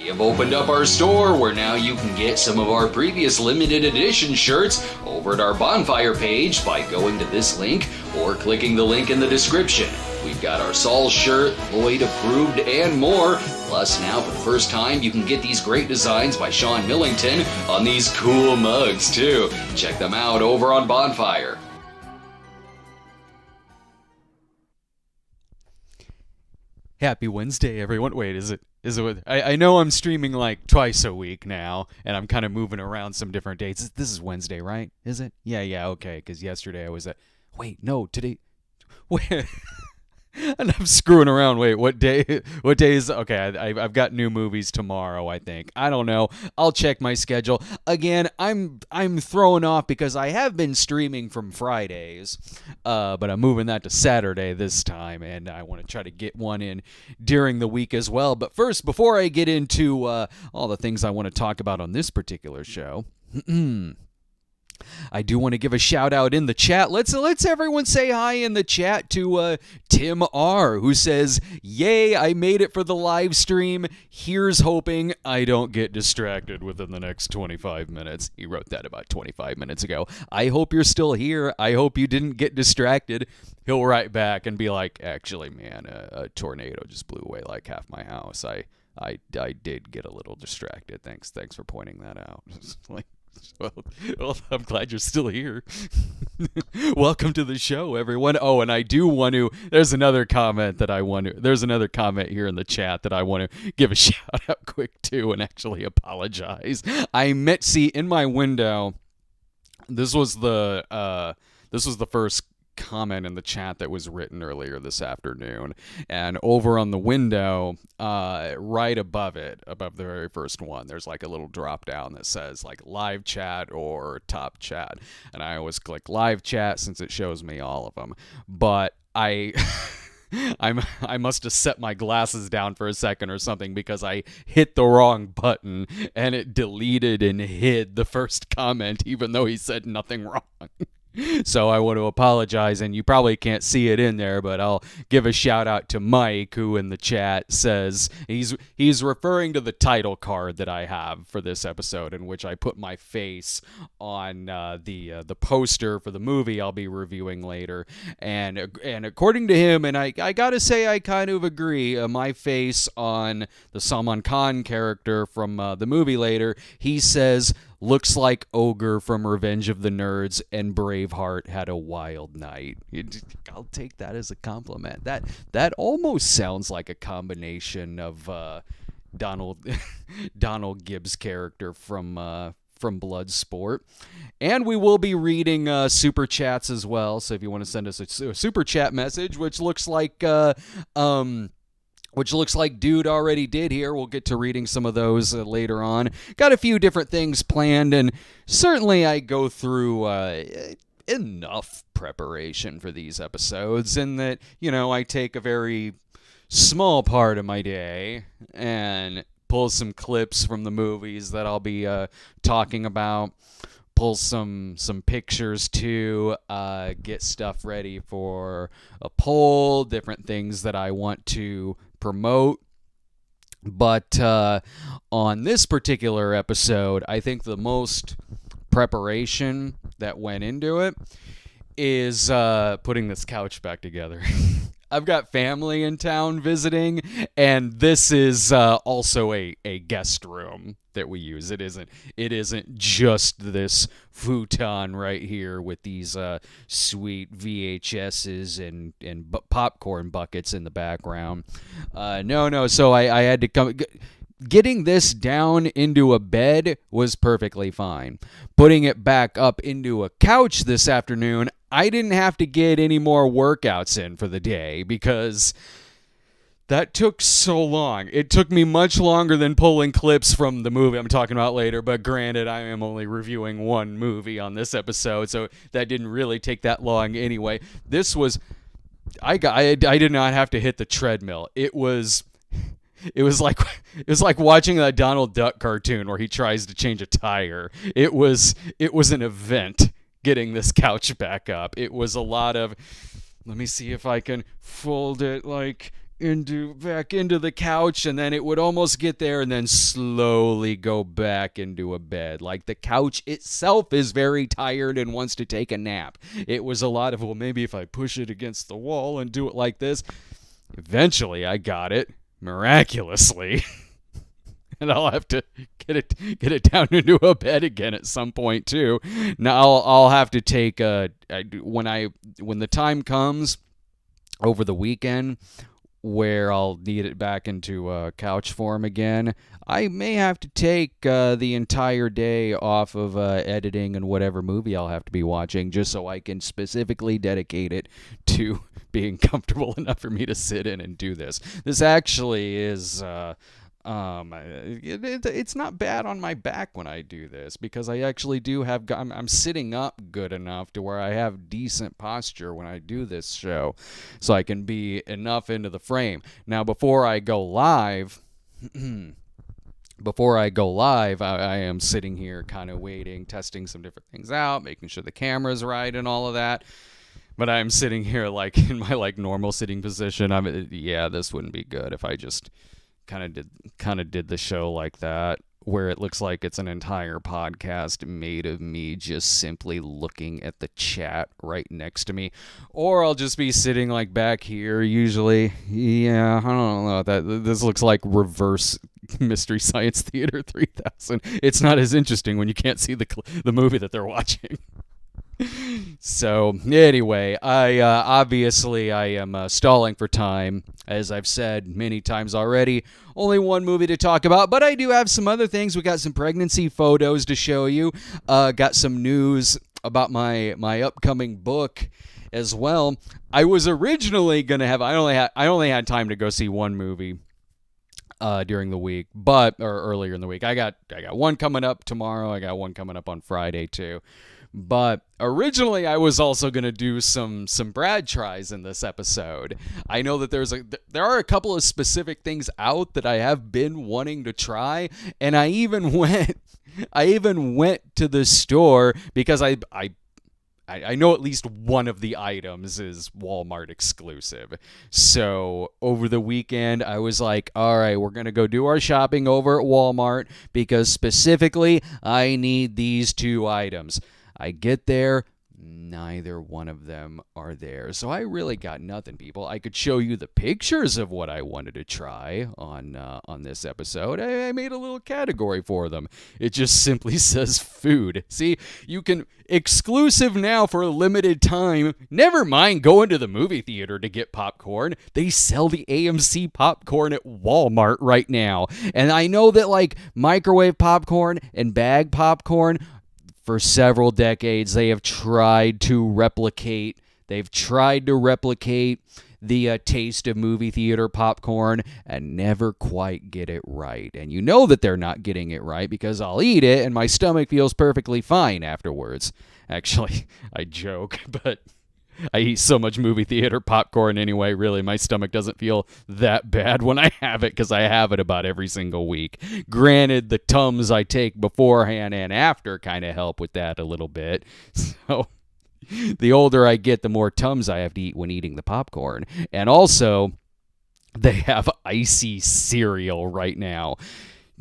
We have opened up our store where now you can get some of our previous limited edition shirts over at our bonfire page by going to this link or clicking the link in the description. We've got our Saul shirt, Lloyd approved, and more. Plus, now for the first time, you can get these great designs by Sean Millington on these cool mugs, too. Check them out over on Bonfire. Happy Wednesday, everyone. Wait, is it? I know I'm streaming like twice a week now, and I'm kind of moving around some different dates. This is Wednesday, right? Is it? Yeah, okay, because yesterday I was at... Wait, no, today... Wait... And I'm screwing around. Wait, what day is... Okay, I've got new movies tomorrow, I think. I don't know. I'll check my schedule. Again, I'm thrown off because I have been streaming from Fridays, but I'm moving that to Saturday this time, and I want to try to get one in during the week as well. But first, before I get into all the things I want to talk about on this particular show... I do want to give a shout out in the chat. Let's everyone say hi in the chat to Tim R, who says, "Yay, I made it for the live stream. Here's hoping I don't get distracted within the next 25 minutes." He wrote that about 25 minutes ago. I hope you're still here. I hope you didn't get distracted. He'll write back and be like, "Actually, man, a tornado just blew away like half my house. I did get a little distracted. Thanks for pointing that out." Like, well, I'm glad you're still here. Welcome to the show, everyone. Oh, and I do want to... There's another comment here in the chat that I want to give a shout out quick to and actually apologize. In my window, this was the first comment in the chat that was written earlier this afternoon, and over on the window, right above the very first one, there's like a little drop down that says like live chat or top chat, and I always click live chat since it shows me all of them, but I must have set my glasses down for a second or something because I hit the wrong button and it deleted and hid the first comment even though he said nothing wrong. So I want to apologize, and you probably can't see it in there, but I'll give a shout out to Mike, who in the chat says he's referring to the title card that I have for this episode, in which I put my face on the poster for the movie I'll be reviewing later, and according to him, and I gotta say I kind of agree, my face on the Salman Khan character from the movie later, he says, "Looks like Ogre from Revenge of the Nerds and Braveheart had a wild night." I'll take that as a compliment. That almost sounds like a combination of Donald Gibbs' character from Bloodsport. And we will be reading super chats as well. So if you want to send us a super chat message, which looks like Dude already did here. We'll get to reading some of those later on. Got a few different things planned, and certainly I go through enough preparation for these episodes in that, I take a very small part of my day and pull some clips from the movies that I'll be talking about. Pull some pictures to get stuff ready for a poll, different things that I want to promote. But on this particular episode, I think the most preparation that went into it is putting this couch back together. I've got family in town visiting, and this is also a guest room that we use. It isn't just this futon right here with these sweet VHSs and popcorn buckets in the background. No. So I had to come. Getting this down into a bed was perfectly fine. Putting it back up into a couch this afternoon, I didn't have to get any more workouts in for the day because that took so long. It took me much longer than pulling clips from the movie I'm talking about later, but granted, I am only reviewing one movie on this episode, so that didn't really take that long anyway. This was... I did not have to hit the treadmill. It was like watching that Donald Duck cartoon where he tries to change a tire. It was an event getting this couch back up. It was a lot of, let me see if I can fold it like back into the couch, and then it would almost get there and then slowly go back into a bed. Like the couch itself is very tired and wants to take a nap. It was a lot of, well, maybe if I push it against the wall and do it like this. Eventually I got it, miraculously. And I'll have to get it down into a bed again at some point too. Now I'll have to take when the time comes over the weekend where I'll need it back into couch form again. I may have to take the entire day off of editing and whatever movie I'll have to be watching, just so I can specifically dedicate it to being comfortable enough for me to sit in and do this. This actually is it's not bad on my back when I do this, because I actually do have, I'm sitting up good enough to where I have decent posture when I do this show, so I can be enough into the frame. Now, before I go live, I am sitting here kind of waiting, testing some different things out, making sure the camera's right and all of that. But I'm sitting here like in my like normal sitting position. This wouldn't be good if I just kind of did the show like that, where it looks like it's an entire podcast made of me just simply looking at the chat right next to me. Or I'll just be sitting like back here usually. Yeah, I don't know. This looks like reverse Mystery Science Theater 3000. It's not as interesting when you can't see the movie that they're watching. So anyway, I am stalling for time, as I've said many times already. Only one movie to talk about, but I do have some other things. We got some pregnancy photos to show you. Got some news about my upcoming book as well. I was originally gonna have. I only had time to go see one movie during the week, or earlier in the week. I got one coming up tomorrow. I got one coming up on Friday too. But originally, I was also going to do some Brad tries in this episode. I know that there are a couple of specific things out that I have been wanting to try, and I even went to the store because I know at least one of the items is Walmart exclusive. So over the weekend, I was like, all right, we're going to go do our shopping over at Walmart because specifically I need these two items. I get there, neither one of them are there. So I really got nothing, people. I could show you the pictures of what I wanted to try on this episode. I made a little category for them. It just simply says food. See, you can exclusive now for a limited time. Never mind going to the movie theater to get popcorn. They sell the AMC popcorn at Walmart right now. And I know that like microwave popcorn and bag popcorn, for several decades, they have tried to replicate the taste of movie theater popcorn and never quite get it right. And you know that they're not getting it right because I'll eat it and my stomach feels perfectly fine afterwards. Actually, I joke, but I eat so much movie theater popcorn anyway, really, my stomach doesn't feel that bad when I have it because I have it about every single week. Granted, the Tums I take beforehand and after kind of help with that a little bit. So the older I get, the more Tums I have to eat when eating the popcorn. And also, they have icy cereal right now.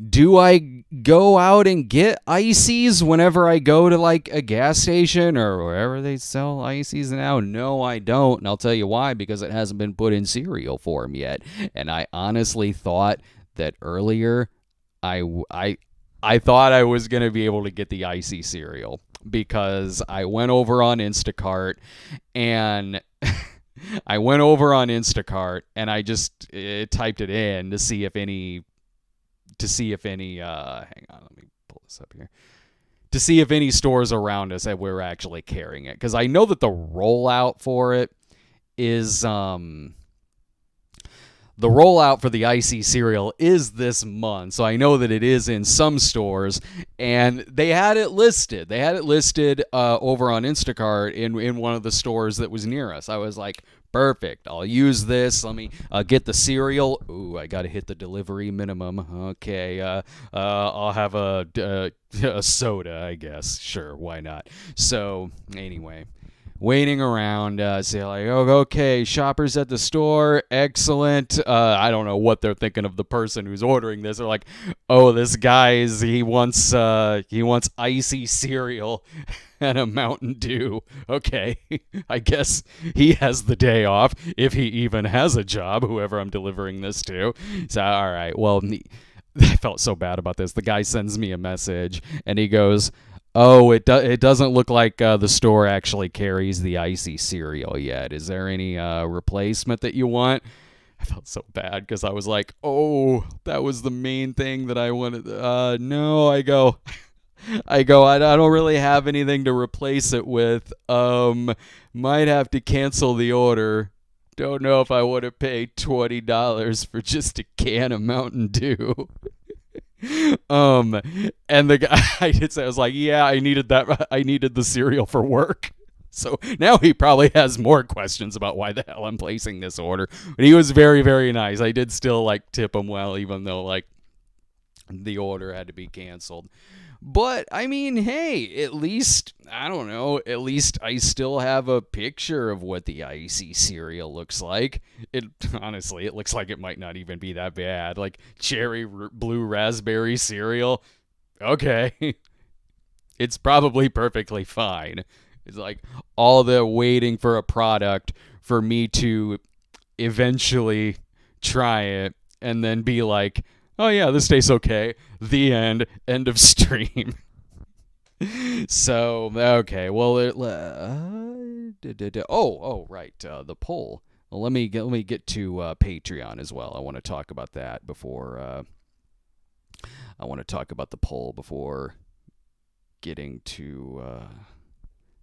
Do I go out and get ices whenever I go to like a gas station or wherever they sell ices now? No, I don't. And I'll tell you why, because it hasn't been put in cereal form yet. And I honestly thought that earlier I thought I was going to be able to get the icy cereal because I went over on Instacart and I just typed it in to see if any hang on, let me pull this up here, to see if any stores around us that were actually carrying it, because I know that the rollout for it is the rollout for the icy cereal is this month, so I know that it is in some stores, and they had it listed over on Instacart in one of the stores that was near us. I was like, perfect, I'll use this. Let me get the cereal. Ooh, I gotta hit the delivery minimum. Okay, I'll have a soda, I guess. Sure, why not? So anyway, waiting around, say like, oh, okay, shoppers at the store, excellent. I don't know what they're thinking of the person who's ordering this. They're like, oh, this guy he wants icy cereal and a Mountain Dew. Okay, I guess he has the day off if he even has a job. Whoever I'm delivering this to. So all right, well. I felt so bad about this. The guy sends me a message and he goes, oh, it doesn't look like the store actually carries the icy cereal yet. Is there any replacement that you want? I felt so bad because I was like, oh, that was the main thing that I wanted. No, I don't really have anything to replace it with. Might have to cancel the order. Don't know if I would have paid $20 for just a can of Mountain Dew. And the guy, I was like, yeah, I needed that. I needed the cereal for work. So now he probably has more questions about why the hell I'm placing this order. But he was very, very nice. I did still like tip him well, even though like the order had to be canceled. But, I mean, hey, at least, I don't know, at least I still have a picture of what the icy cereal looks like. Honestly, it looks like it might not even be that bad. Like, cherry blue raspberry cereal. Okay. It's probably perfectly fine. It's like all the waiting for a product for me to eventually try it and then be like, oh yeah, this tastes okay. The end. End of stream. So, okay. Well, right. The poll. Well, let me get to Patreon as well. I want to talk about that before. I want to talk about the poll before getting to.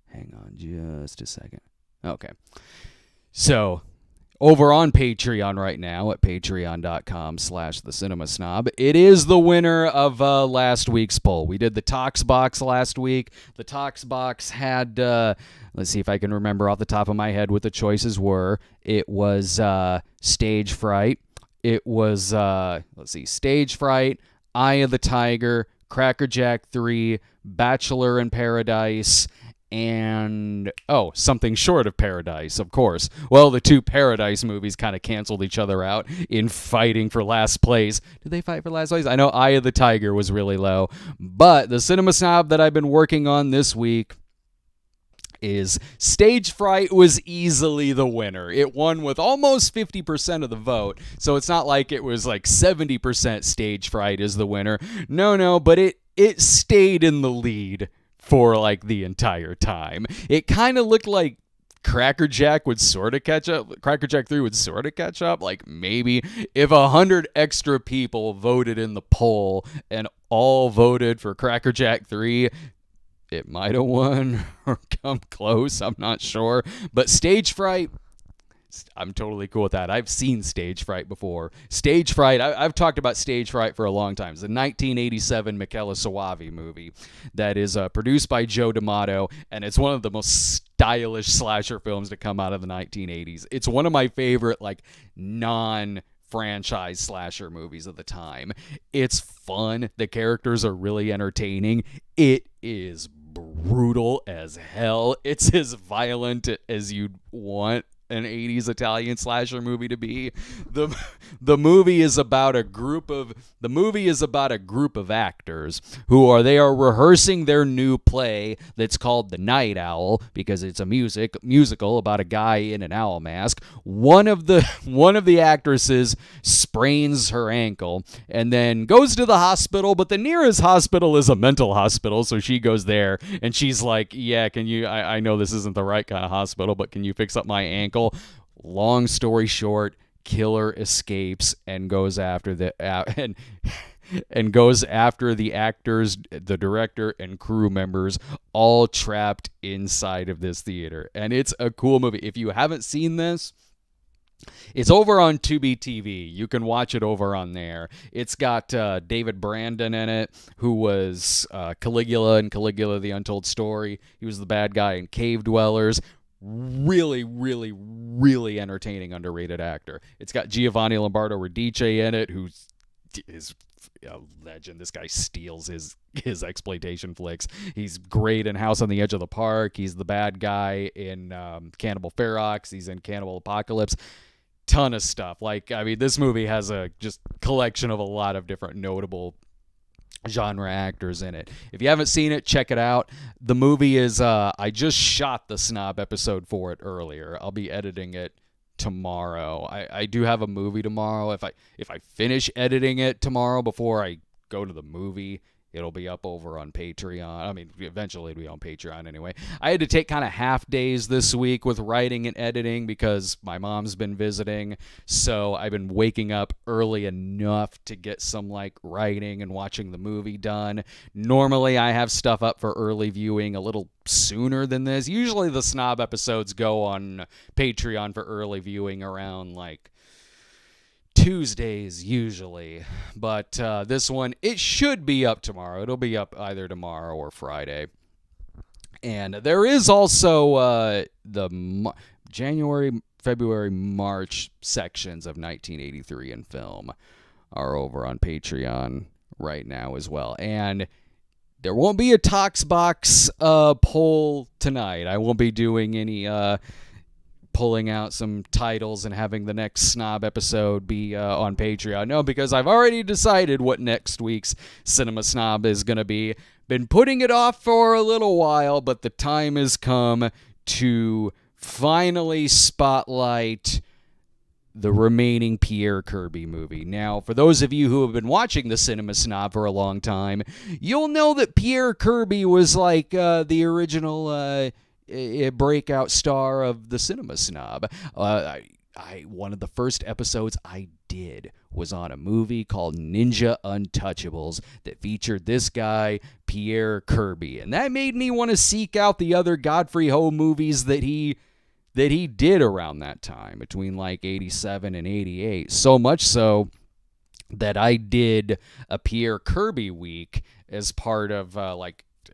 Hang on just a second. Okay. So. Over on Patreon right now at patreon.com/thecinemasnob, it is the winner of last week's poll. We did the Tox Box last week. The Tox Box had, let's see if I can remember off the top of my head what the choices were. It was Stage Fright. It was, Stage Fright, Eye of the Tiger, Cracker Jack 3, Bachelor in Paradise, and Something Short of Paradise, of course. Well, the two Paradise movies kind of canceled each other out in fighting for last place. Did they fight for last place? I know Eye of the Tiger was really low, but the Cinema Snob that I've been working on this week is Stage Fright was easily the winner. It won with almost 50% of the vote, so it's not like it was like 70% Stage Fright is the winner. No, but it stayed in the lead for like the entire time. It kind of looked like Cracker Jack would sort of catch up. Cracker Jack 3 would sort of catch up. Like maybe if 100 extra people voted in the poll and all voted for Cracker Jack 3, it might have won or come close. I'm not sure. But Stage Fright, I'm totally cool with that. I've seen Stage Fright before. Stage Fright, I've talked about Stage Fright for a long time. It's a 1987 Michela Soavi movie that is produced by Joe D'Amato, and it's one of the most stylish slasher films to come out of the 1980s. It's one of my favorite, like, non-franchise slasher movies of the time. It's fun. The characters are really entertaining. It is brutal as hell. It's as violent as you'd want an 80s Italian slasher movie to be. The movie is about a group of actors who are rehearsing their new play that's called The Night Owl because it's a musical about a guy in an owl mask. One of the actresses sprains her ankle and then goes to the hospital, but the nearest hospital is a mental hospital, so she goes there and she's like, yeah, can you, I know this isn't the right kind of hospital, but can you fix up my ankle? Long story short, killer escapes and goes after the actors, the director, and crew members, all trapped inside of this theater. And it's a cool movie. If you haven't seen this, it's over on Tubi TV. You can watch it over on there. It's got David Brandon in it, who was Caligula in Caligula the Untold Story. He was the bad guy in Cave Dwellers. Really, really, really entertaining, underrated actor. It's got Giovanni Lombardo Radice in it, who is a legend. This guy steals his exploitation flicks. He's great in House on the Edge of the Park. He's the bad guy in Cannibal Ferox. He's in Cannibal Apocalypse. Ton of stuff. Like, I mean, this movie has a just collection of a lot of different notable genre actors in it. If you haven't seen it, check it out. The movie is I just shot the Snob episode for it earlier. I'll be editing it tomorrow. I do have a movie tomorrow. If I finish editing it tomorrow before I go to the movie, it'll be up over on Patreon. I mean, eventually it'll be on Patreon anyway. I had to take kind of half days this week with writing and editing because my mom's been visiting. So I've been waking up early enough to get some like writing and watching the movie done. Normally I have stuff up for early viewing a little sooner than this. Usually the Snob episodes go on Patreon for early viewing around like Tuesdays usually, but this one, it should be up tomorrow. It'll be up either tomorrow or Friday. And there is also the January, February, March sections of 1983 in film are over on Patreon right now as well. And there won't be a Toxbox poll tonight. I won't be doing any pulling out some titles and having the next Snob episode be on Patreon. No, because I've already decided what next week's Cinema Snob is going to be. Been putting it off for a little while, but the time has come to finally spotlight the remaining Pierre Kirby movie. Now, for those of you who have been watching the Cinema Snob for a long time, you'll know that Pierre Kirby was like the original a breakout star of the Cinema Snob. One of the first episodes I did was on a movie called Ninja Untouchables that featured this guy, Pierre Kirby. And that made me want to seek out the other Godfrey Ho movies that he did around that time, between like 87 and 88. So much so that I did a Pierre Kirby week as part of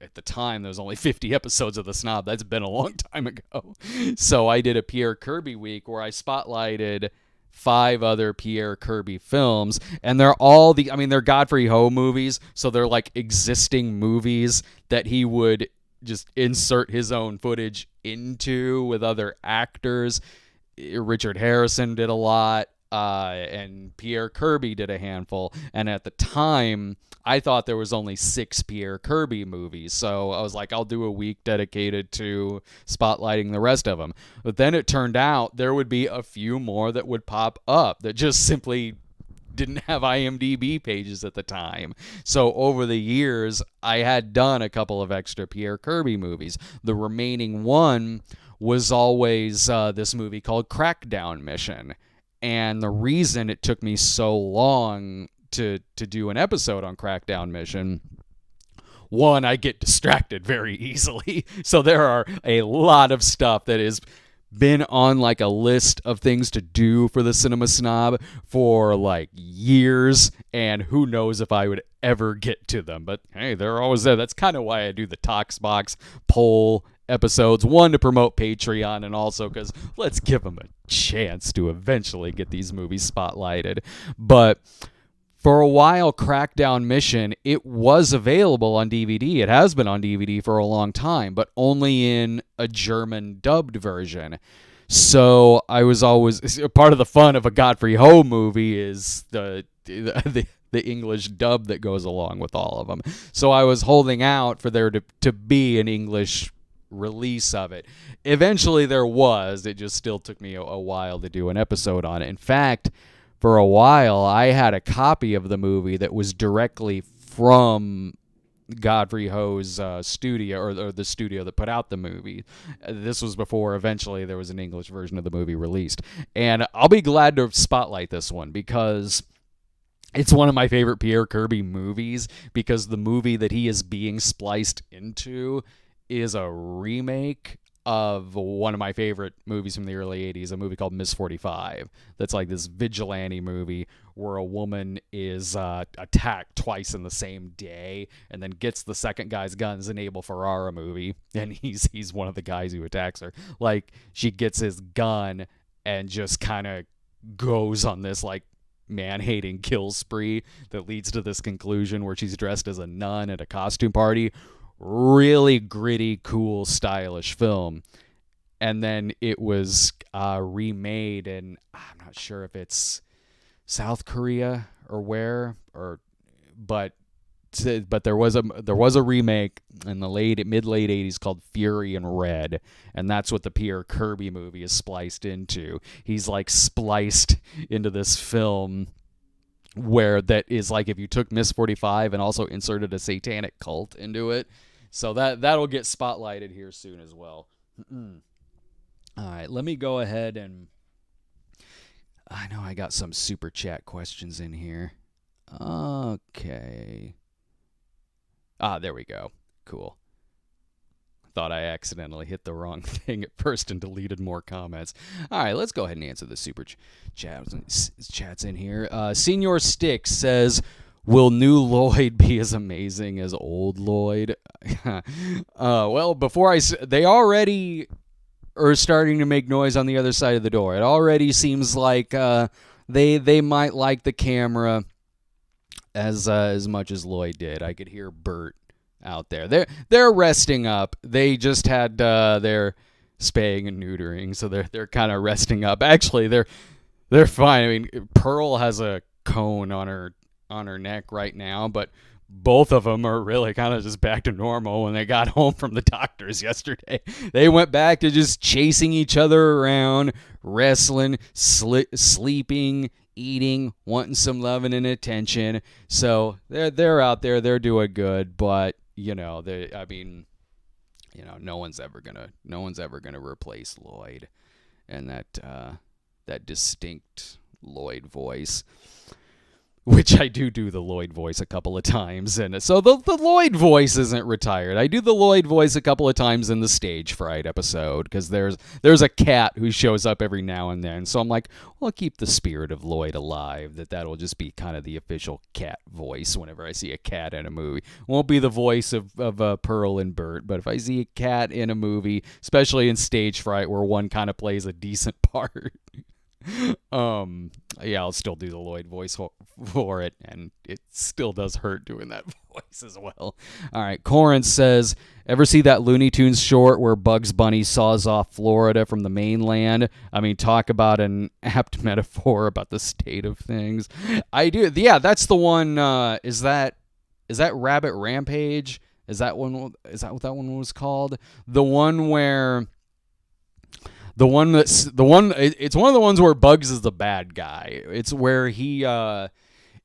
at the time, there was only 50 episodes of The Snob. That's been a long time ago. So I did a Pierre Kirby week where I spotlighted 5 other Pierre Kirby films. And they're all they're Godfrey Ho movies. So they're like existing movies that he would just insert his own footage into with other actors. Richard Harrison did a lot. And Pierre Kirby did a handful. And at the time, I thought there was only 6 Pierre Kirby movies. So I was like, I'll do a week dedicated to spotlighting the rest of them. But then it turned out there would be a few more that would pop up that just simply didn't have IMDb pages at the time. So over the years, I had done a couple of extra Pierre Kirby movies. The remaining one was always this movie called Crackdown Mission. And the reason it took me so long to do an episode on Crackdown Mission, one, I get distracted very easily. So there are a lot of stuff that has been on like a list of things to do for the Cinema Snob for like years, and who knows if I would ever get to them. But hey, they're always there. That's kind of why I do the Toxbox poll episodes. One, to promote Patreon, and also because let's give them a chance to eventually get these movies spotlighted. But for a while, Crackdown Mission, it was available on DVD. It has been on DVD for a long time, but only in a German dubbed version. So I was always, part of the fun of a Godfrey Ho movie is the English dub that goes along with all of them. So I was holding out for there to be an English release of it. Eventually there was. It just still took me a while to do an episode on it. In fact, for a while, I had a copy of the movie that was directly from Godfrey Ho's studio, or the studio that put out the movie. This was before eventually there was an English version of the movie released. And I'll be glad to spotlight this one because it's one of my favorite Pierre Kirby movies, because the movie that he is being spliced into is a remake of one of my favorite movies from the early 80s, a movie called Miss 45. That's like this vigilante movie where a woman is attacked twice in the same day and then gets the second guy's gun. It's an Abel Ferrara movie, and he's one of the guys who attacks her. Like, she gets his gun and just kind of goes on this like man-hating kill spree that leads to this conclusion where she's dressed as a nun at a costume party. Really gritty, cool, stylish film. And then it was remade, and I'm not sure if it's South Korea or where, but there was a remake in the mid-late 80s called Fury in Red, and that's what the Pierre Kirby movie is spliced into. He's like spliced into this film where that is like if you took Miss 45 and also inserted a satanic cult into it. So that'll get spotlighted here soon as well. All right, let me go ahead and I know I got some super chat questions in here. Okay. There we go. Cool. Thought I accidentally hit the wrong thing at first and deleted more comments. All right, let's go ahead and answer the super chats in here. Senior Stick says, will new Lloyd be as amazing as old Lloyd? Well, they already are starting to make noise on the other side of the door. It already seems like they might like the camera as much as Lloyd did. I could hear Bert out there. They're resting up. They just had their spaying and neutering, so they're kind of resting up. Actually, they're fine. I mean, Pearl has a cone on her neck right now, but both of them are really kind of just back to normal when they got home from the doctors yesterday. They went back to just chasing each other around, wrestling, sleeping, eating, wanting some loving and attention. So they're out there, they're doing good, but no one's ever gonna replace Lloyd and that distinct Lloyd voice. Which I do the Lloyd voice a couple of times. And so the Lloyd voice isn't retired. I do the Lloyd voice a couple of times in the Stage Fright episode because there's a cat who shows up every now and then. So I'm like, well, I'll keep the spirit of Lloyd alive. That'll just be kind of the official cat voice whenever I see a cat in a movie. Won't be the voice of Pearl and Bert, but if I see a cat in a movie, especially in Stage Fright where one kind of plays a decent part, I'll still do the Lloyd voice for it, and it still does hurt doing that voice as well. All right, Corin says, ever see that Looney Tunes short where Bugs Bunny saws off Florida from the mainland? I mean, talk about an apt metaphor about the state of things. I do. Yeah, that's the one. Is that Rabbit Rampage? Is that what that one was called? The one where it's one of the ones where Bugs is the bad guy. It's where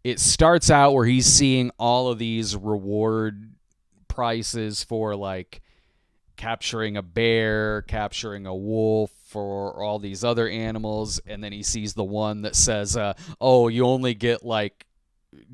it starts out where he's seeing all of these reward prices for like capturing a bear, capturing a wolf, for all these other animals, and then he sees the one that says, you only get like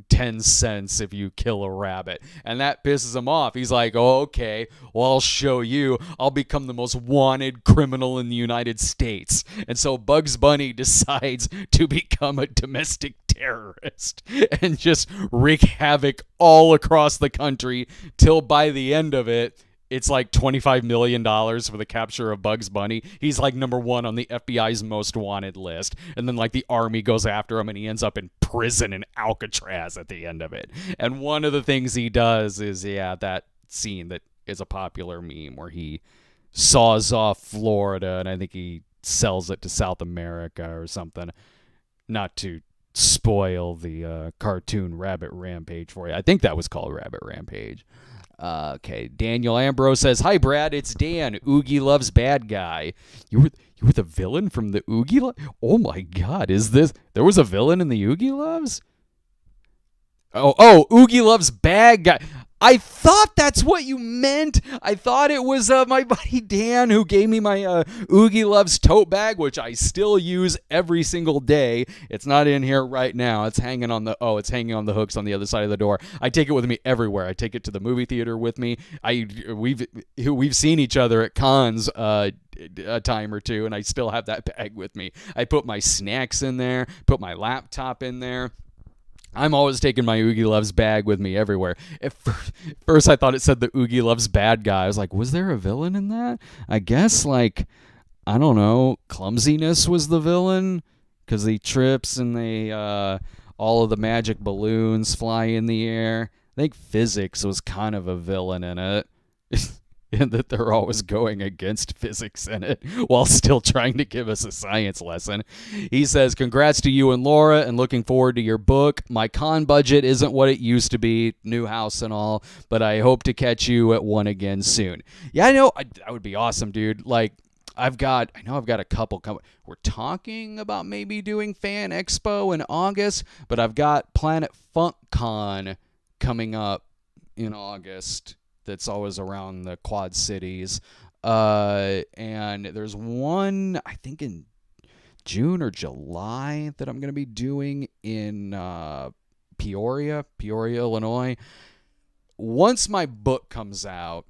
10 cents if you kill a rabbit, and that pisses him off. He's like, oh, okay, well, I'll show you. I'll become the most wanted criminal in the United States. And so Bugs Bunny decides to become a domestic terrorist and just wreak havoc all across the country till by the end of it, it's like $25 million for the capture of Bugs Bunny. He's like number one on the FBI's most wanted list. And then like the army goes after him and he ends up in prison in Alcatraz at the end of it. And one of the things he does is, that scene that is a popular meme where he saws off Florida and I think he sells it to South America or something. Not to spoil the cartoon Rabbit Rampage for you. I think that was called Rabbit Rampage. Okay, Daniel Ambrose says, hi, Brad, it's Dan. Oogie Loves Bad Guy. You were the villain from the Oogie Loves? Oh, my God, there was a villain in the Oogie Loves? Oh, Oogie Loves Bad Guy. I thought that's what you meant. I thought it was my buddy Dan who gave me my Oogie Loves tote bag, which I still use every single day. It's not in here right now. It's hanging on the hooks on the other side of the door. I take it with me everywhere. I take it to the movie theater with me. We've seen each other at cons a time or two, and I still have that bag with me. I put my snacks in there, put my laptop in there. I'm always taking my Oogie Loves bag with me everywhere. At first, I thought it said the Oogie Loves Bad Guy. I was like, was there a villain in that? I guess, I don't know, clumsiness was the villain because he trips and they... all of the magic balloons fly in the air. I think physics was kind of a villain in it. And that they're always going against physics in it while still trying to give us a science lesson. He says, congrats to you and Laura and looking forward to your book. My con budget isn't what it used to be, new house and all, but I hope to catch you at one again soon. Yeah, I know. That would be awesome, dude. Like, I know I've got a couple coming. We're talking about maybe doing Fan Expo in August, but I've got Planet Funk Con coming up in August. That's always around the Quad Cities. And there's one, I think in June or July, that I'm going to be doing in Peoria, Illinois. Once my book comes out,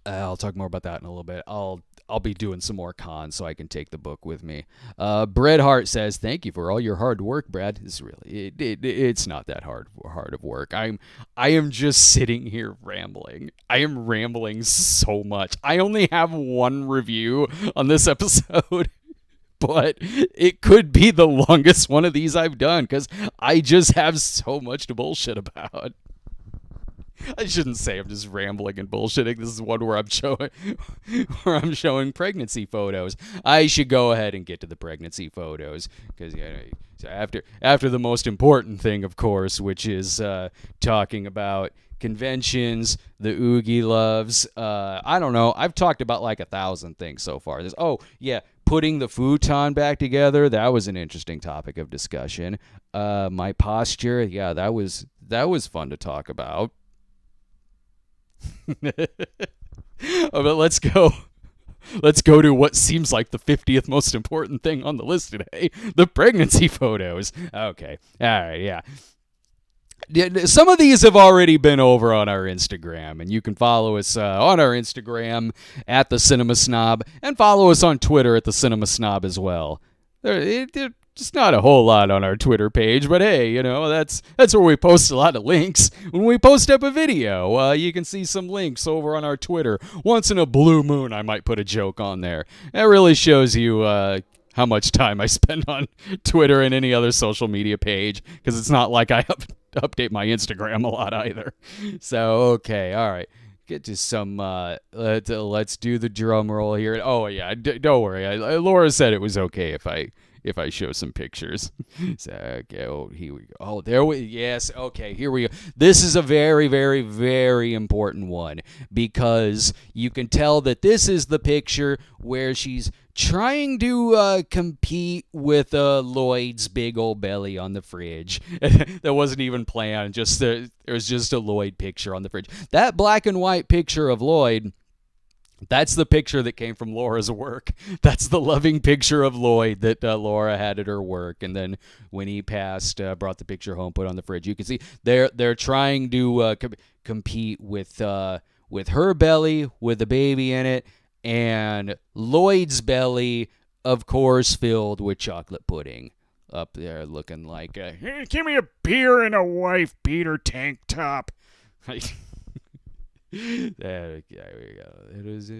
I'll talk more about that in a little bit. I'll be doing some more cons so I can take the book with me. Brad Hart says, thank you for all your hard work, Brad. It's really it's not that hard of work. I am just sitting here rambling. I am rambling so much. I only have one review on this episode. But it could be the longest one of these I've done because I just have so much to bullshit about. I shouldn't say I'm just rambling and bullshitting. This is one where I'm showing pregnancy photos. I should go ahead and get to the pregnancy photos because after the most important thing, of course, which is talking about conventions, the Oogie Loves. I don't know. I've talked about like 1,000 things so far. Putting the futon back together. That was an interesting topic of discussion. My posture. Yeah, that was fun to talk about. But let's go to what seems like the 50th most important thing on the list today, the pregnancy photos. Okay. All right, yeah. Some of these have already been over on our Instagram, and you can follow us on our Instagram at The Cinema Snob, and follow us on Twitter at The Cinema Snob as well. Just not a whole lot on our Twitter page, but hey, that's where we post a lot of links. When we post up a video, you can see some links over on our Twitter. Once in a blue moon, I might put a joke on there. That really shows you how much time I spend on Twitter and any other social media page, because it's not like I update my Instagram a lot either. So, okay, all right. Get to some, let's do the drum roll here. Oh, yeah, don't worry. Laura said it was okay if I show some pictures. So, okay, here we go. Yes, okay, here we go. This is a very, very, very important one because you can tell that this is the picture where she's trying to compete with Lloyd's big old belly on the fridge. That wasn't even planned. There was just a Lloyd picture on the fridge. That black and white picture of Lloyd, that's the picture that came from Laura's work. That's the loving picture of Lloyd that Laura had at her work. And then when he passed, brought the picture home, put it on the fridge. You can see they're trying to compete with her belly with the baby in it, and Lloyd's belly, of course, filled with chocolate pudding. Up there looking like, hey, give me a beer and a wife beater tank top. There we go. It is.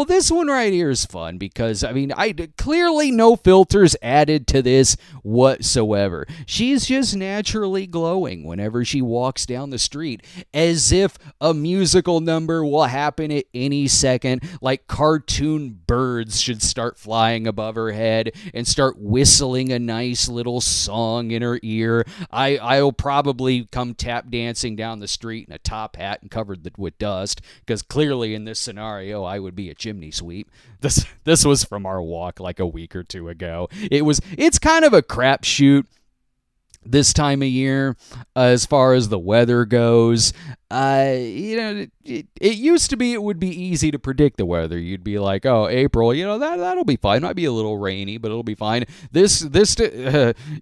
This one right here is fun because I clearly no filters added to this whatsoever. She's just naturally glowing whenever she walks down the street, as if a musical number will happen at any second. Like cartoon birds should start flying above her head and start whistling a nice little song in her ear. I'll probably come tap dancing down the street in a top hat and covered with dust, because clearly in this scenario I would be a chimney sweep. This was from our walk like a week or two ago. It's kind of a crapshoot this time of year as far as the weather goes. It used to be it would be easy to predict the weather. You'd be like, oh, April, that'll be fine. Might be a little rainy, but it'll be fine. This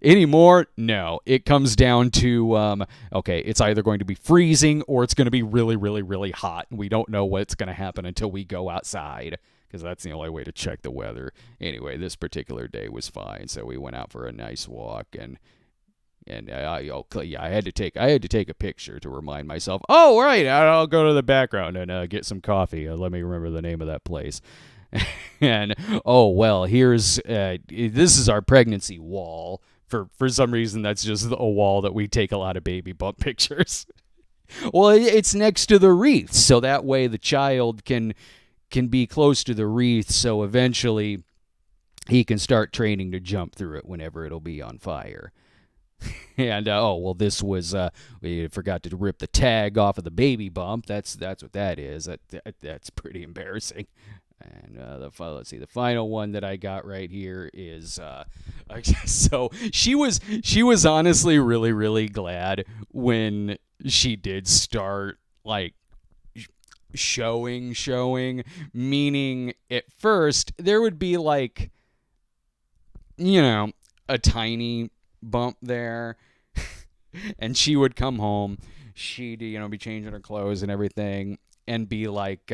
anymore? No. It comes down to okay, it's either going to be freezing or it's going to be really, really, really hot. We don't know what's going to happen until we go outside, because that's the only way to check the weather. Anyway, this particular day was fine, so we went out for a nice walk, and I had to take a picture to remind myself. Oh, right, I'll go to the background and get some coffee. Let me remember the name of that place. And this is our pregnancy wall For some reason, that's just a wall that we take a lot of baby bump pictures. Well, it's next to the wreath, so that way the child can be close to the wreath, so eventually he can start training to jump through it whenever it'll be on fire. And this was we forgot to rip the tag off of the baby bump. That's what that is. That's pretty embarrassing. And let's see, the final one that I got right here is so she was honestly really, really glad when she did start like showing, meaning at first there would be like, a tiny bump there, and she would come home, she'd be changing her clothes and everything, and be like,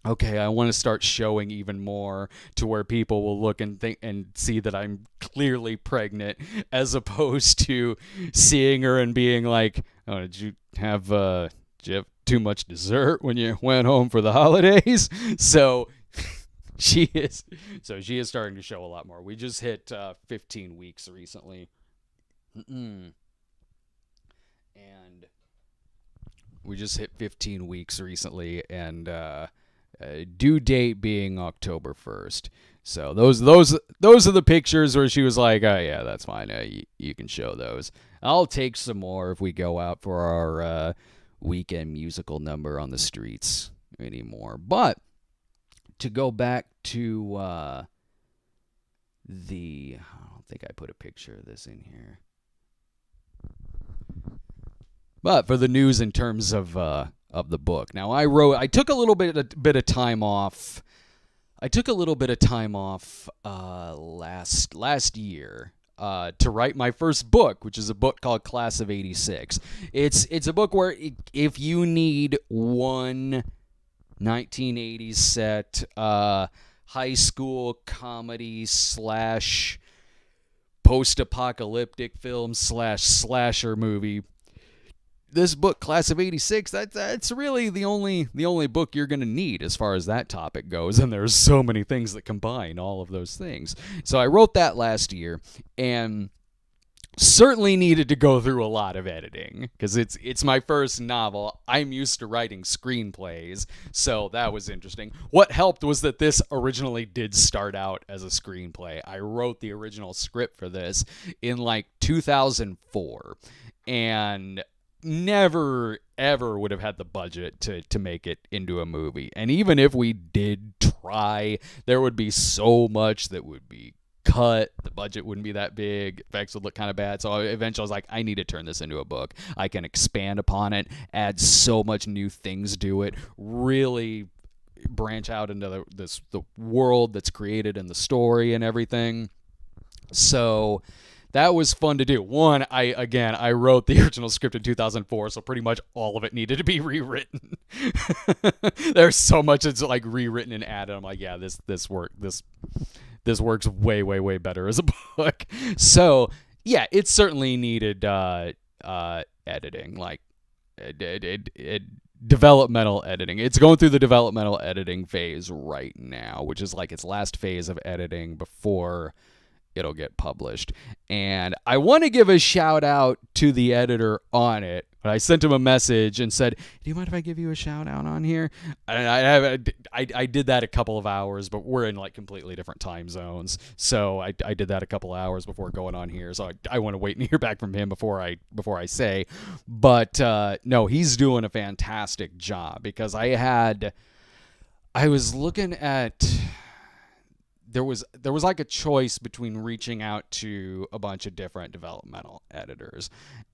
okay, I want to start showing even more to where people will look and think and see that I'm clearly pregnant, as opposed to seeing her and being like, oh, did you have too much dessert when you went home for the holidays? So she is starting to show a lot more. We just hit 15 weeks recently. And we just hit 15 weeks recently, and due date being October 1st. So those are the pictures where she was like, oh yeah, that's fine. You can show those. I'll take some more if we go out for our weekend musical number on the streets anymore. But to go back to I don't think I put a picture of this in here. But for the news in terms of the book. Now I took a little bit of time off. I took a little bit of time off last year to write my first book, which is a book called Class of '86. It's a book where if you need one 1980s set high school comedy / post-apocalyptic film / slasher movie, this book, Class of '86, that's really the only book you're going to need as far as that topic goes, and there's so many things that combine all of those things. So I wrote that last year, and certainly needed to go through a lot of editing, because it's my first novel. I'm used to writing screenplays, so that was interesting. What helped was that this originally did start out as a screenplay. I wrote the original script for this in like 2004, and never ever would have had the budget to make it into a movie. And even if we did try, there would be so much that would be cut. The budget wouldn't be that big. Effects would look kind of bad. So eventually I was like, I need to turn this into a book. I can expand upon it, add so much new things to it, really branch out into the world that's created in the story and everything. So that was fun to do. One, I wrote the original script in 2004, so pretty much all of it needed to be rewritten. There's so much that's like rewritten and added. I'm like, yeah, this works way, way, way better as a book. So yeah, it certainly needed editing, like developmental editing. It's going through the developmental editing phase right now, which is like its last phase of editing before it'll get published. And I want to give a shout out to the editor on it. I sent him a message and said, do you mind if I give you a shout out on here? And I did that a couple of hours, but we're in like completely different time zones. So I did that a couple of hours before going on here. So I want to wait and hear back from him before I say. But no, he's doing a fantastic job, because I was looking at, there was like a choice between reaching out to a bunch of different developmental editors,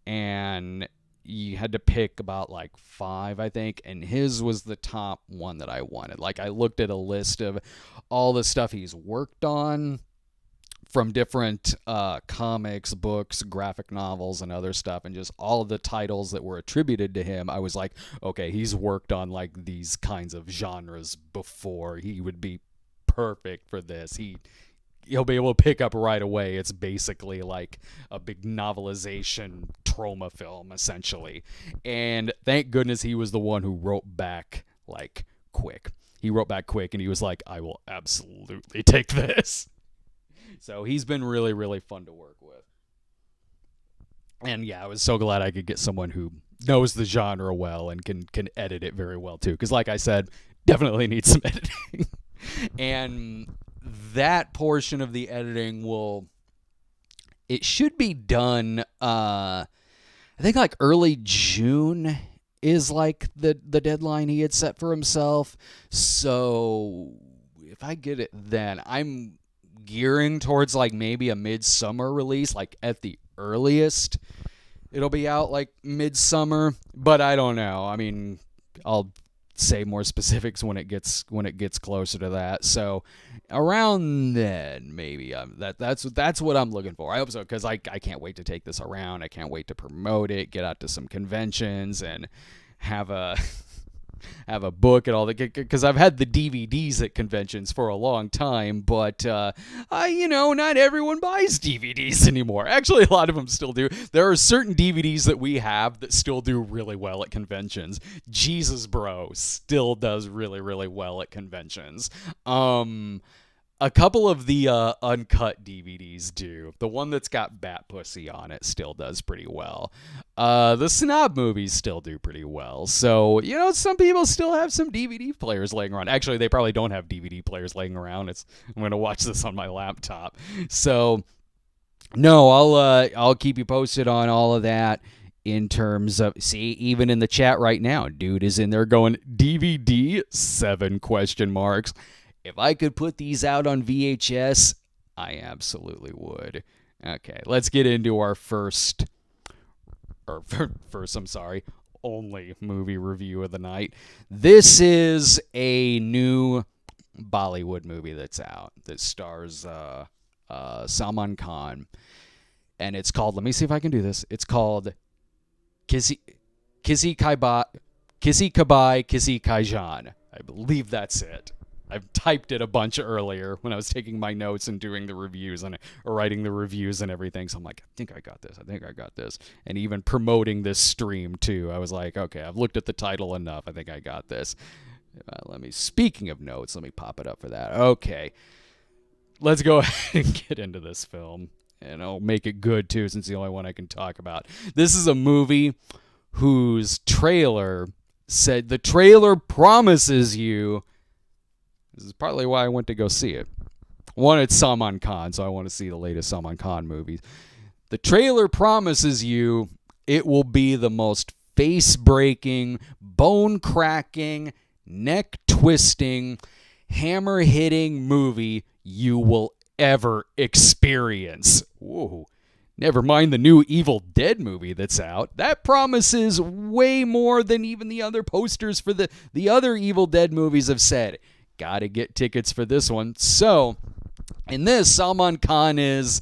and you had to pick about like 5, I think, and his was the top one that I wanted. Like, I looked at a list of all the stuff he's worked on from different comics, books, graphic novels, and other stuff, and just all of the titles that were attributed to him. I was like, okay, he's worked on like these kinds of genres before. He would be perfect for this. He'll be able to pick up right away. It's basically like a big novelization trauma film, essentially. And thank goodness he was the one who wrote back like quick. He wrote back quick, and he was like, I will absolutely take this. So he's been really, really fun to work with. And yeah, I was so glad I could get someone who knows the genre well and can edit it very well too. Because like I said, definitely needs some editing. And that portion of the editing it should be done, I think like early June is like the deadline he had set for himself. So if I get it then, I'm gearing towards like maybe a midsummer release, like at the earliest. It'll be out like midsummer, but I don't know. I mean, I'll say more specifics when it gets closer to that. So around then, maybe that's what I'm looking for. I hope so, because I can't wait to take this around. I can't wait to promote it, get out to some conventions, and have a book and all that, because I've had the DVDs at conventions for a long time, but not everyone buys DVDs anymore. Actually, a lot of them still do. There are certain DVDs that we have that still do really well at conventions. Jesus Bro still does really, really well at conventions. A couple of the uncut DVDs do. The one that's got Bat Pussy on it still does pretty well. The Snob movies still do pretty well. So, some people still have some DVD players laying around. Actually, they probably don't have DVD players laying around. I'm going to watch this on my laptop. So, no, I'll keep you posted on all of that. In terms of, see, even in the chat right now, dude is in there going, DVD? 7 question marks. If I could put these out on VHS, I absolutely would. Okay, let's get into our only movie review of the night. This is a new Bollywood movie that's out that stars Salman Khan. And it's called, let me see if I can do this. It's called Kisi Kai Jaan. I believe that's it. I've typed it a bunch earlier when I was taking my notes and doing the reviews or writing the reviews and everything. So I'm like, I think I got this. And even promoting this stream too. I was like, okay, I've looked at the title enough. I think I got this. Speaking of notes, let me pop it up for that. Okay. Let's go ahead and get into this film. And I'll make it good too, since it's the only one I can talk about. This is a movie whose trailer said, the trailer promises you. This is partly why I went to go see it. One, it's Salman Khan, so I want to see the latest Salman Khan movies. The trailer promises you it will be the most face-breaking, bone-cracking, neck-twisting, hammer-hitting movie you will ever experience. Whoa. Never mind the new Evil Dead movie that's out. That promises way more than even the other posters for the other Evil Dead movies have said. Gotta get tickets for this one. So, in this, Salman Khan is,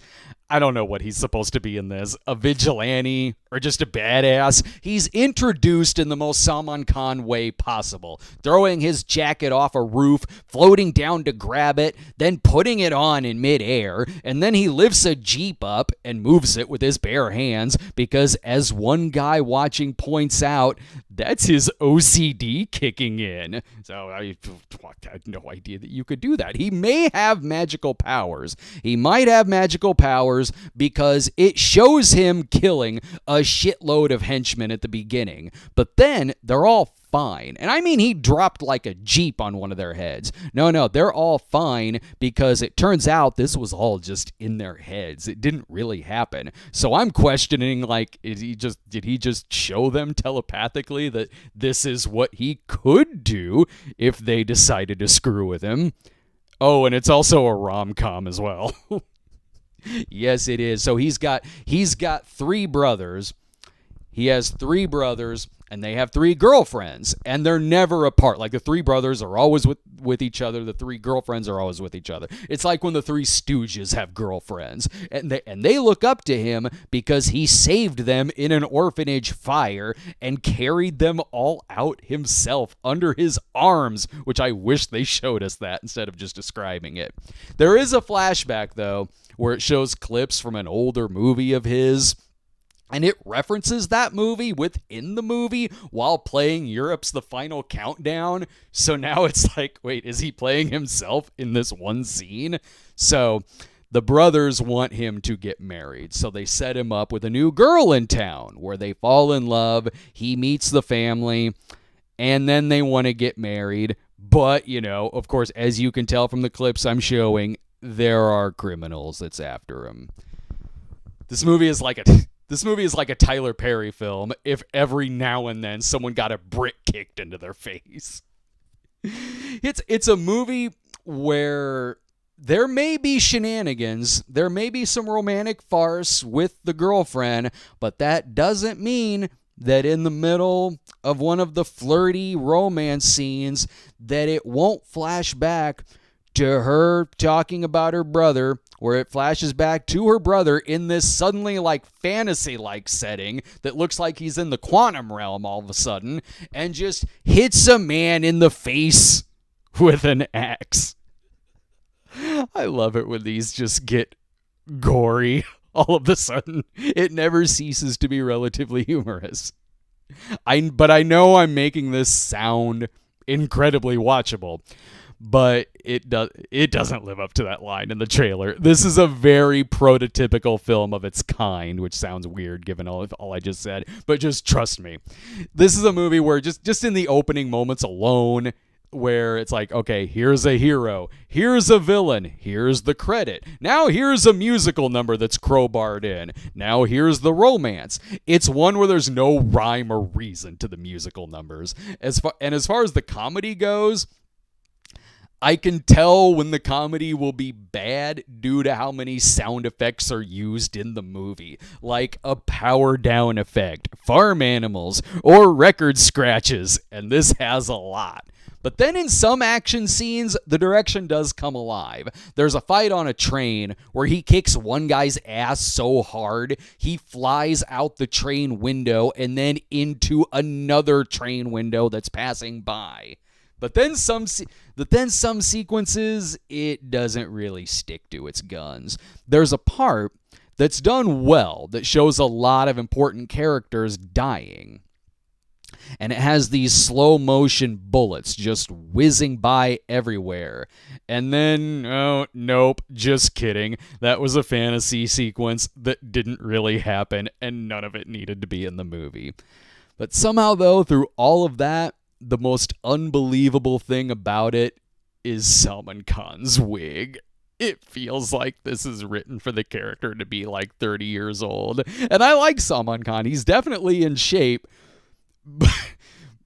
I don't know what he's supposed to be in this, a vigilante or just a badass. He's introduced in the most Salman Khan way possible, throwing his jacket off a roof, floating down to grab it, then putting it on in midair, and then he lifts a Jeep up and moves it with his bare hands because, as one guy watching points out, that's his OCD kicking in. So I had no idea that you could do that. He may have magical powers. He might have magical powers because it shows him killing a shitload of henchmen at the beginning. But then they're all fine. And I mean, he dropped like a Jeep on one of their heads. No, they're all fine because it turns out this was all just in their heads. It didn't really happen. So I'm questioning, like, did he just show them telepathically that this is what he could do if they decided to screw with him? Oh, and it's also a rom-com as well. Yes, it is. So he's got 3 brothers. He has 3 brothers, and they have 3 girlfriends, and they're never apart. Like, the 3 brothers are always with each other. The 3 girlfriends are always with each other. It's like when the 3 Stooges have girlfriends, and they look up to him because he saved them in an orphanage fire and carried them all out himself under his arms, which I wish they showed us that instead of just describing it. There is a flashback, though, where it shows clips from an older movie of his, and it references that movie within the movie while playing Europe's The Final Countdown. So now it's like, wait, is he playing himself in this one scene? So the brothers want him to get married. So they set him up with a new girl in town where they fall in love. He meets the family, and then they want to get married. But, of course, as you can tell from the clips I'm showing, there are criminals that's after him. This movie is like a Tyler Perry film if every now and then someone got a brick kicked into their face. It's a movie where there may be shenanigans, there may be some romantic farce with the girlfriend, but that doesn't mean that in the middle of one of the flirty romance scenes that it won't flash back to her talking about her brother, where it flashes back to her brother in this suddenly fantasy-like setting that looks like he's in the quantum realm all of a sudden, and just hits a man in the face with an axe. I love it when these just get gory all of a sudden. It never ceases to be relatively humorous. But I know I'm making this sound incredibly watchable, but it doesn't live up to that line in the trailer. This is a very prototypical film of its kind, which sounds weird given all I just said, but just trust me. This is a movie where just in the opening moments alone, where it's like, okay, here's a hero, here's a villain, here's the credit. Now here's a musical number that's crowbarred in. Now here's the romance. It's one where there's no rhyme or reason to the musical numbers. As far as the comedy goes, I can tell when the comedy will be bad due to how many sound effects are used in the movie, like a power down effect, farm animals, or record scratches, and this has a lot. But then in some action scenes, the direction does come alive. There's a fight on a train where he kicks one guy's ass so hard, he flies out the train window and then into another train window that's passing by. But then some sequences, it doesn't really stick to its guns. There's a part that's done well that shows a lot of important characters dying. And it has these slow motion bullets just whizzing by everywhere. And then, oh, nope, just kidding. That was a fantasy sequence that didn't really happen, and none of it needed to be in the movie. But somehow, though, through all of that, the most unbelievable thing about it is Salman Khan's wig. It feels like this is written for the character to be like 30 years old. And I like Salman Khan. He's definitely in shape.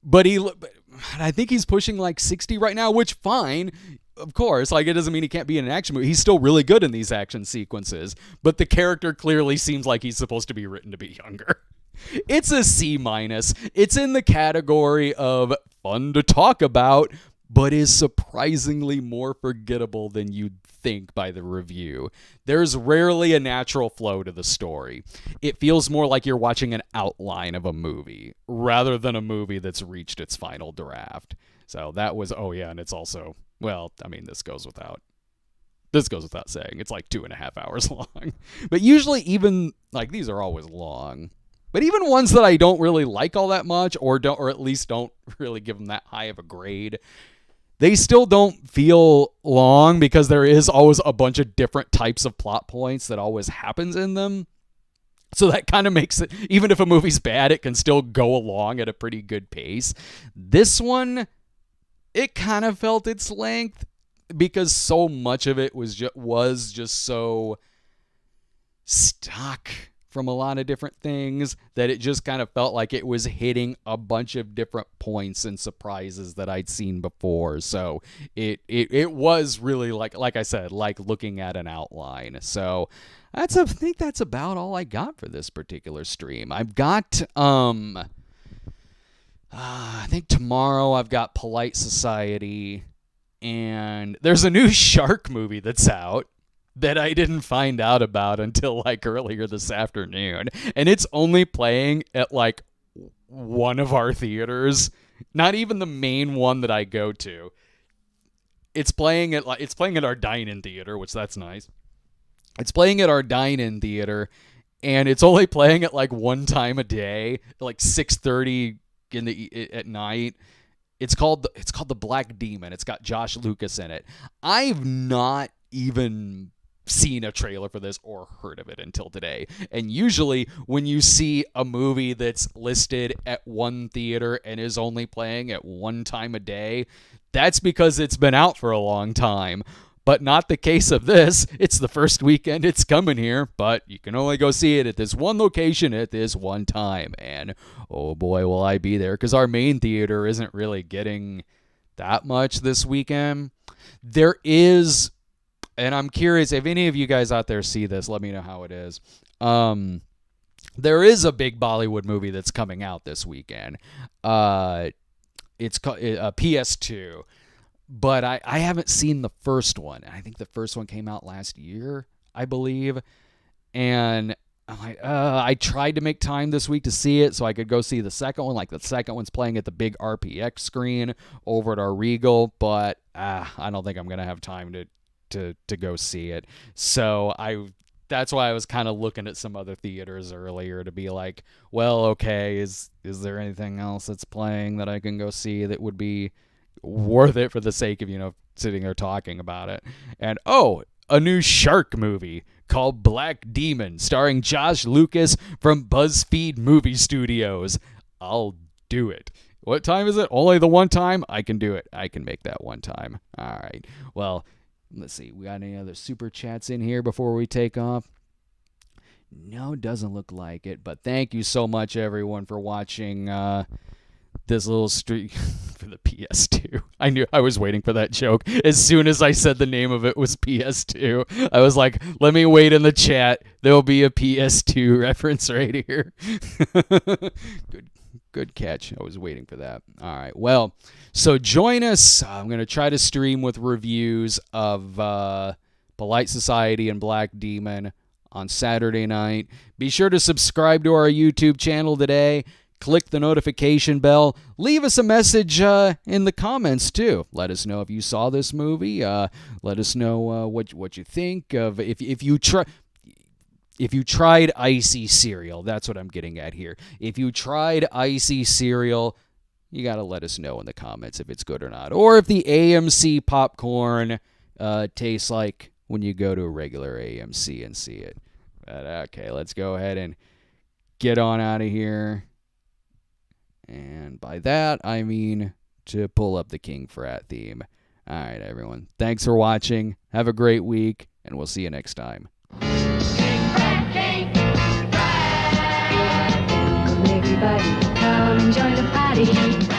But I think he's pushing like 60 right now, which fine. Of course, it doesn't mean he can't be in an action movie. He's still really good in these action sequences, but the character clearly seems like he's supposed to be written to be younger. It's a C-. It's in the category of fun to talk about, but is surprisingly more forgettable than you'd think by the review. There's rarely a natural flow to the story. It feels more like you're watching an outline of a movie rather than a movie that's reached its final draft. So that was, and it's also, this goes without saying. It's like 2.5 hours long. But usually even, these are always long. But even ones that I don't really like all that much or at least don't really give them that high of a grade, they still don't feel long because there is always a bunch of different types of plot points that always happens in them. So that kind of makes it, even if a movie's bad, it can still go along at a pretty good pace. This one, it kind of felt its length because so much of it was just so stuck from a lot of different things that it just kind of felt like it was hitting a bunch of different points and surprises that I'd seen before. So it was really like I said, like looking at an outline. So I think that's about all I got for this particular stream. I've got I think tomorrow I've got Polite Society, and there's a new shark movie that's out that I didn't find out about until earlier this afternoon. And it's only playing at one of our theaters, not even the main one that I go to. It's playing at our dine-in theater, which that's nice. It's playing at our dine-in theater, and it's only playing at one time a day, 6:30 at night. It's called The Black Demon. It's got Josh Lucas in it. I've not even seen a trailer for this or heard of it until today. And usually when you see a movie that's listed at one theater and is only playing at one time a day, that's because it's been out for a long time. But not the case of this. It's the first weekend it's coming here, but you can only go see it at this one location at this one time. And oh boy, will I be there, because our main theater isn't really getting that much this weekend. There is, and I'm curious if any of you guys out there see this, let me know how it is. There is a big Bollywood movie that's coming out this weekend. It's called PS2. But I haven't seen the first one. I think the first one came out last year, I believe. And I'm like, I tried to make time this week to see it so I could go see the second one. Like, the second one's playing at the big RPX screen over at our Regal. But I don't think I'm going to have time to go see it. So that's why I was kind of looking at some other theaters earlier to be like, well, okay, is there anything else that's playing that I can go see that would be worth it for the sake of, sitting there talking about it. And a new shark movie called Black Demon, starring Josh Lucas from BuzzFeed Movie Studios. I'll do it. What time is it? Only the one time? I can do it. I can make that one time. All right. Well, let's see. We got any other super chats in here before we take off? No, doesn't look like it. But thank you so much, everyone, for watching this little streak for the PS2. I knew I was waiting for that joke. As soon as I said the name of it was PS2, I was like, let me wait in the chat. There'll be a PS2 reference right here. Good catch. I was waiting for that. All right. Well, so join us. I'm going to try to stream with reviews of Polite Society and Black Demon on Saturday night. Be sure to subscribe to our YouTube channel today. Click the notification bell. Leave us a message in the comments, too. Let us know if you saw this movie. Let us know what you think of if you tried icy cereal. That's what I'm getting at here. If you tried icy cereal, you got to let us know in the comments if it's good or not. Or if the AMC popcorn tastes like when you go to a regular AMC and see it. But, okay, let's go ahead and get on out of here. And by that, I mean to pull up the King Frat theme. All right, everyone. Thanks for watching. Have a great week, and we'll see you next time. King Frat, King Frat. Come everybody, come join the party.